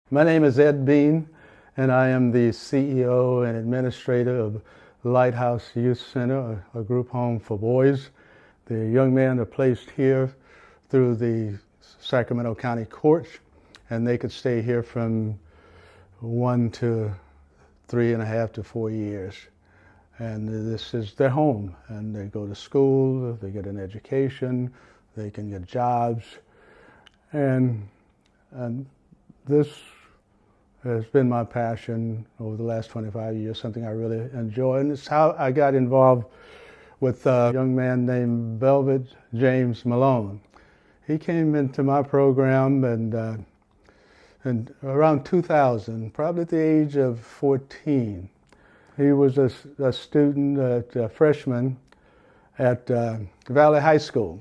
My name is Ed Bean, and I am the CEO and administrator of Lighthouse Youth Center, a group home for boys. The young men are placed here through the Sacramento County Courts, and they could stay here from 1 to 3.5 to 4 years. And this is their home, and they go to school, they get an education, they can get jobs, and this has been my passion over the last 25 years, something I really enjoy. And it's how I got involved with a young man named Velvet James Malone. He came into my program and around 2000, probably at the age of 14. He was a student, a freshman at Valley High School,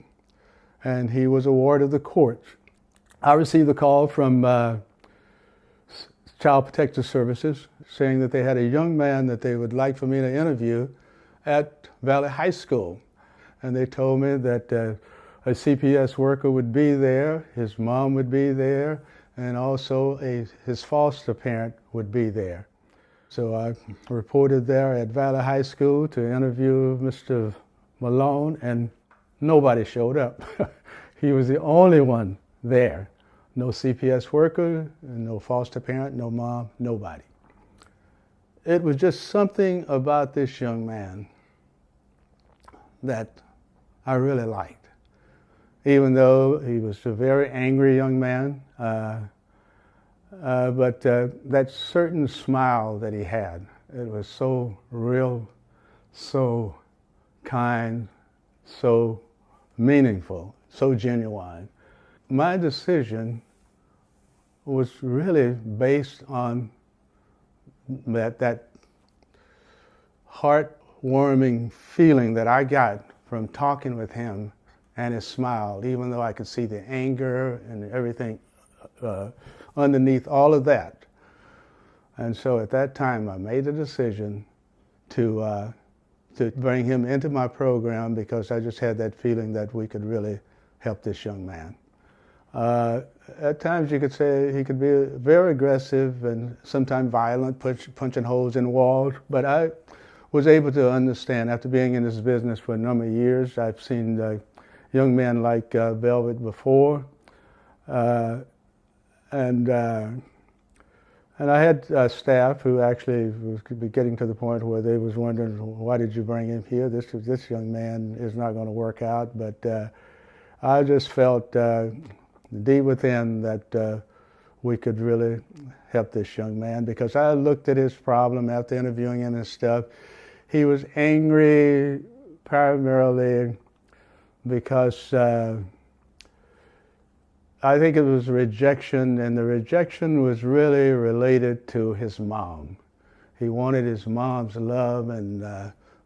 and he was a ward of the courts. I received a call from Child Protective Services saying that they had a young man that they would like for me to interview at Valley High School. And they told me that a CPS worker would be there, his mom would be there, and also his foster parent would be there. So I reported there at Valley High School to interview Mr. Malone, and nobody showed up. He was the only one there. No CPS worker, no foster parent, no mom, nobody. It was just something about this young man that I really liked. Even though he was a very angry young man, but that certain smile that he had, it was so real, so kind, so meaningful, so genuine. My decision was really based on that heartwarming feeling that I got from talking with him and his smile, even though I could see the anger and everything underneath all of that. And so at that time, I made the decision to bring him into my program because I just had that feeling that we could really help this young man. At times you could say he could be very aggressive and sometimes violent, punching holes in walls, but I was able to understand after being in this business for a number of years. I've seen young men like Velvet before, and I had staff who actually was getting to the point where they was wondering, why did you bring him here? This young man is not going to work out, but I just felt deep within that we could really help this young man, because I looked at his problem after interviewing him and stuff. He was angry primarily because I think it was rejection, and the rejection was really related to his mom. He wanted his mom's love, and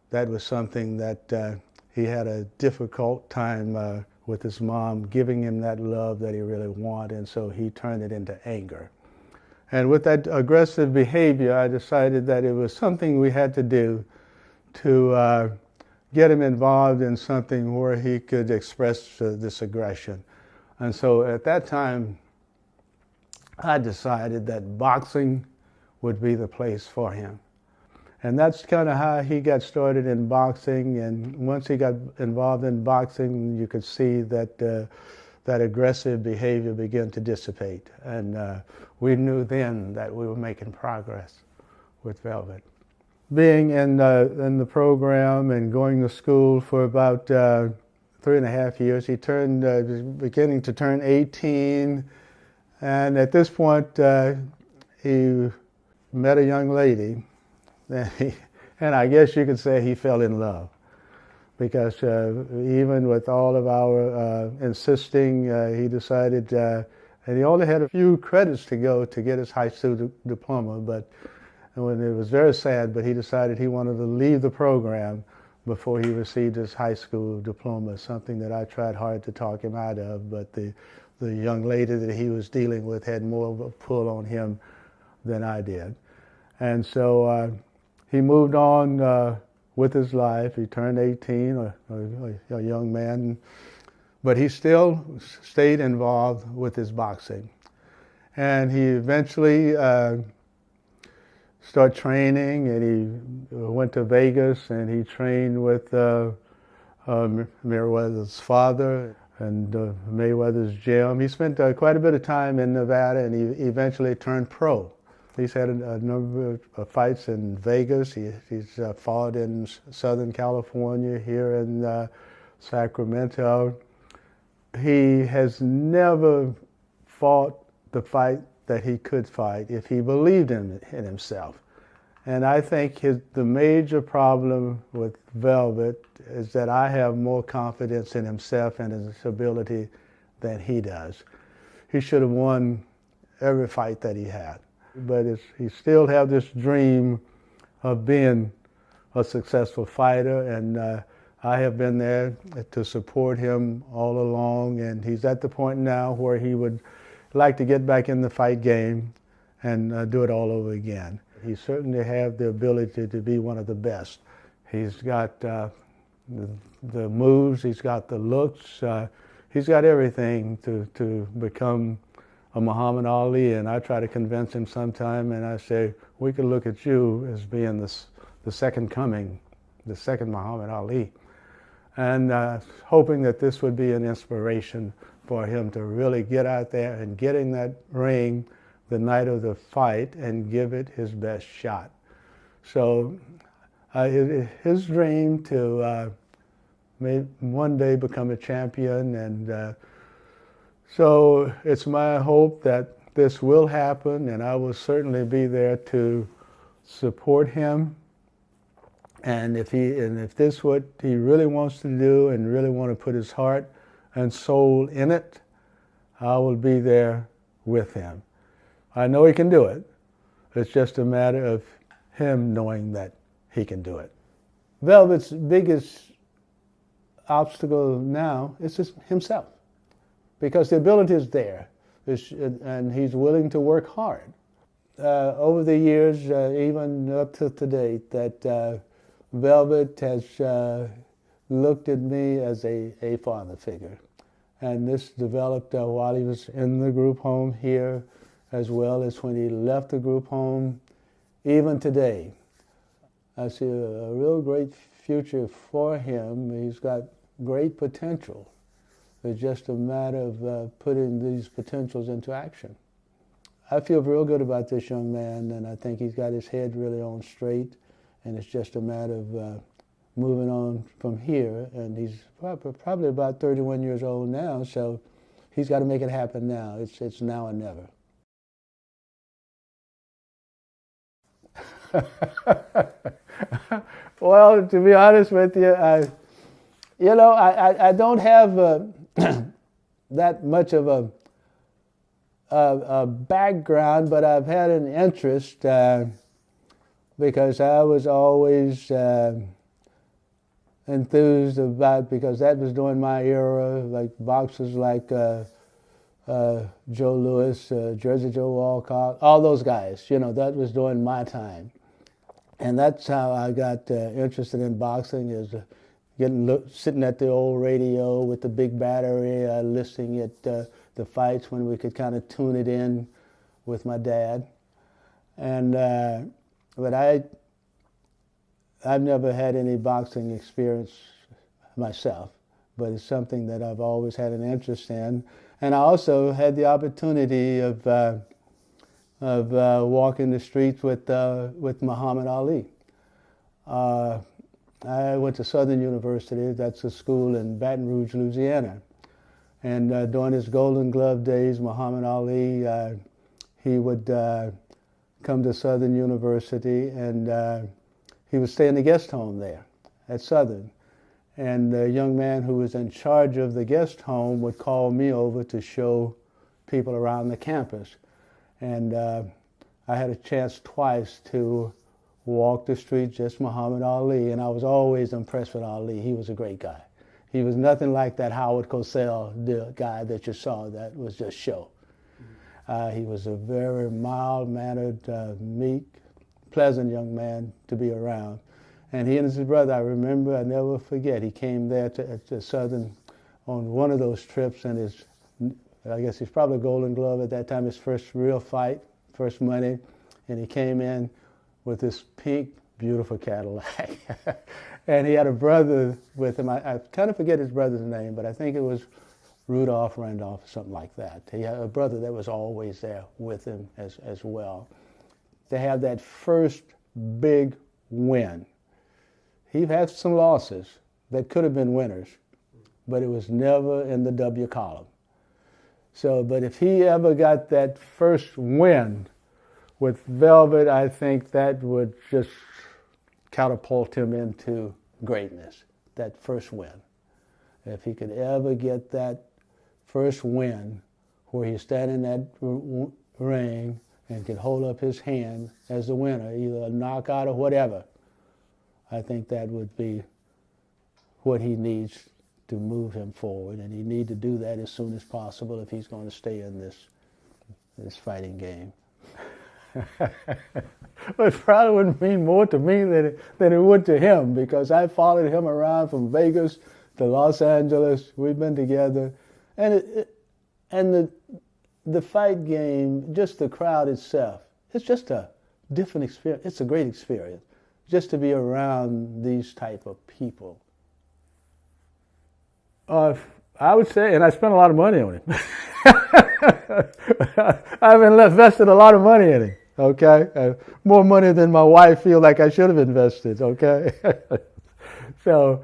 that was something that he had a difficult time with his mom giving him that love that he really wanted, and so he turned it into anger. And with that aggressive behavior, I decided that it was something we had to do to get him involved in something where he could express this aggression. And so at that time, I decided that boxing would be the place for him. And that's kind of how he got started in boxing. And once he got involved in boxing, you could see that that aggressive behavior began to dissipate. And we knew then that we were making progress with Velvet. Being in the program and going to school for about 3.5 years, he beginning to turn 18. And at this point, he met a young lady. And I guess you could say he fell in love, because even with all of our insisting, he decided, and he only had a few credits to go to get his high school diploma, but when it was very sad, but he decided he wanted to leave the program before he received his high school diploma, something that I tried hard to talk him out of, but the young lady that he was dealing with had more of a pull on him than I did. And so he moved on with his life. He turned 18, a young man, but he still stayed involved with his boxing. And he eventually started training, and he went to Vegas, and he trained with Mayweather's father and Mayweather's gym. He spent quite a bit of time in Nevada, and he eventually turned pro. He's had a number of fights in Vegas. He's fought in Southern California, here in Sacramento. He has never fought the fight that he could fight if he believed in himself. And I think the major problem with Velvet is that I have more confidence in himself and his ability than he does. He should have won every fight that he had. But he still has this dream of being a successful fighter, and I have been there to support him all along, and he's at the point now where he would like to get back in the fight game and do it all over again. He certainly has the ability to be one of the best. He's got the moves, he's got the looks, he's got everything to become a Muhammad Ali, and I try to convince him sometime, and I say, we could look at you as being the second coming, the second Muhammad Ali. And hoping that this would be an inspiration for him to really get out there and get in that ring the night of the fight and give it his best shot. So his dream to may one day become a champion, and so it's my hope that this will happen, and I will certainly be there to support him. And if this is what he really wants to do and really want to put his heart and soul in it, I will be there with him. I know he can do it. It's just a matter of him knowing that he can do it. Velvet's biggest obstacle now is just himself, because the ability is there, and he's willing to work hard. Over the years, even up to today, that Velvet has looked at me as a father figure. And this developed while he was in the group home here, as well as when he left the group home. Even today, I see a real great future for him. He's got great potential. It's just a matter of putting these potentials into action. I feel real good about this young man, and I think he's got his head really on straight, and it's just a matter of moving on from here. And he's probably about 31 years old now, so he's got to make it happen now. It's now or never. Well, to be honest with you, I don't have that much of a background, but I've had an interest because I was always enthused about, because that was during my era, like boxers like Joe Louis, Jersey Joe Walcott, all those guys, that was during my time. And that's how I got interested in boxing, is sitting at the old radio with the big battery, listening at the fights when we could kind of tune it in with my dad. And but I've never had any boxing experience myself, but it's something that I've always had an interest in. And I also had the opportunity of walking the streets with Muhammad Ali. I went to Southern University. That's a school in Baton Rouge, Louisiana. And during his Golden Glove days, Muhammad Ali, he would come to Southern University, and he would stay in the guest home there at Southern. And the young man who was in charge of the guest home would call me over to show people around the campus. And I had a chance twice to walk the street, just Muhammad Ali, and I was always impressed with Ali. He was a great guy. He was nothing like that Howard Cosell, the guy that you saw that was just show. He was a very mild-mannered, meek, pleasant young man to be around. And he and his brother, I remember, I never forget, he came there to Southern on one of those trips, and his I guess he's probably a Golden Glove at that time, his first real fight, first money. And he came in with this pink, beautiful Cadillac. And he had a brother with him. I kind of forget his brother's name, but I think it was Rudolph, Randolph, something like that. He had a brother that was always there with him as well. To have that first big win. He had some losses that could have been winners, but it was never in the W column. So, but if he ever got that first win with Velvet, I think that would just catapult him into greatness, that first win. If he could ever get that first win where he's standing in that ring and can hold up his hand as the winner, either a knockout or whatever, I think that would be what he needs to move him forward. And he needs to do that as soon as possible if he's going to stay in this fighting game. But it probably wouldn't mean more to me than it would to him, because I followed him around from Vegas to Los Angeles. We've been together. And the fight game, just the crowd itself, it's just a different experience. It's a great experience just to be around these type of people. I would say, and I spent a lot of money on him. I've invested a lot of money in him, okay? More money than my wife feels like I should have invested, okay? So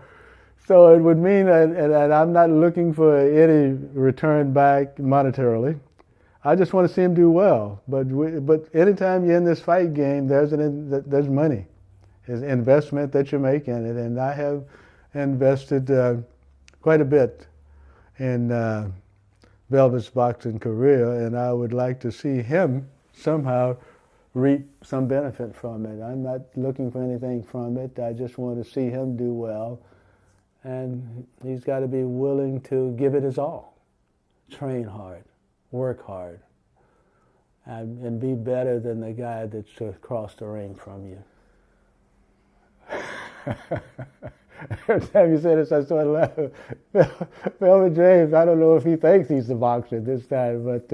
it would mean that I'm not looking for any return back monetarily. I just want to see him do well. But anytime you're in this fight game, there's money. There's investment that you make in it. And I have invested quite a bit in Velvet's boxing career, and I would like to see him somehow reap some benefit from it. I'm not looking for anything from it. I just want to see him do well. And he's got to be willing to give it his all. Train hard, work hard, and be better than the guy that's across the ring from you. Every time you say this, I start laughing. Velvet James, I don't know if he thinks he's the boxer this time, but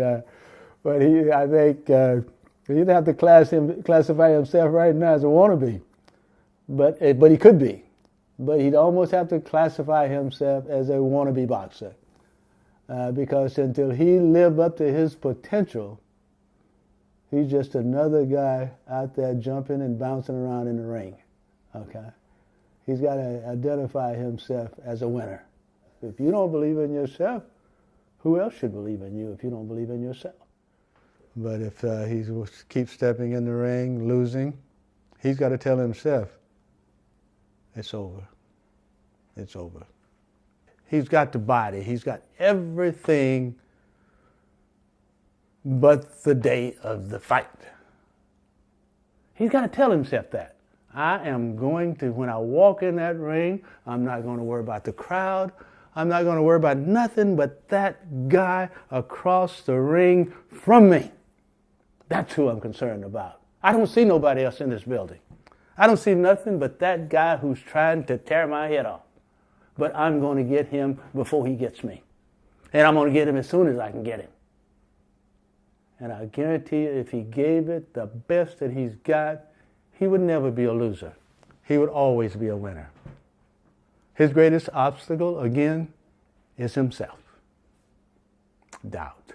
I think he'd have to classify himself right now as a wannabe. But he could be. But he'd almost have to classify himself as a wannabe boxer. Because until he lived up to his potential, he's just another guy out there jumping and bouncing around in the ring. Okay? He's got to identify himself as a winner. If you don't believe in yourself, who else should believe in you if you don't believe in yourself? But if he keeps stepping in the ring, losing, he's got to tell himself, it's over. It's over. He's got the body. He's got everything but the day of the fight. He's got to tell himself that. I am going to, when I walk in that ring, I'm not going to worry about the crowd. I'm not going to worry about nothing but that guy across the ring from me. That's who I'm concerned about. I don't see nobody else in this building. I don't see nothing but that guy who's trying to tear my head off. But I'm going to get him before he gets me. And I'm going to get him as soon as I can get him. And I guarantee you, if he gave it the best that he's got, he would never be a loser. He would always be a winner. His greatest obstacle, again, is himself. Doubt.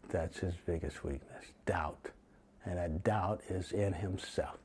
That's his biggest weakness. Doubt. And that doubt is in himself.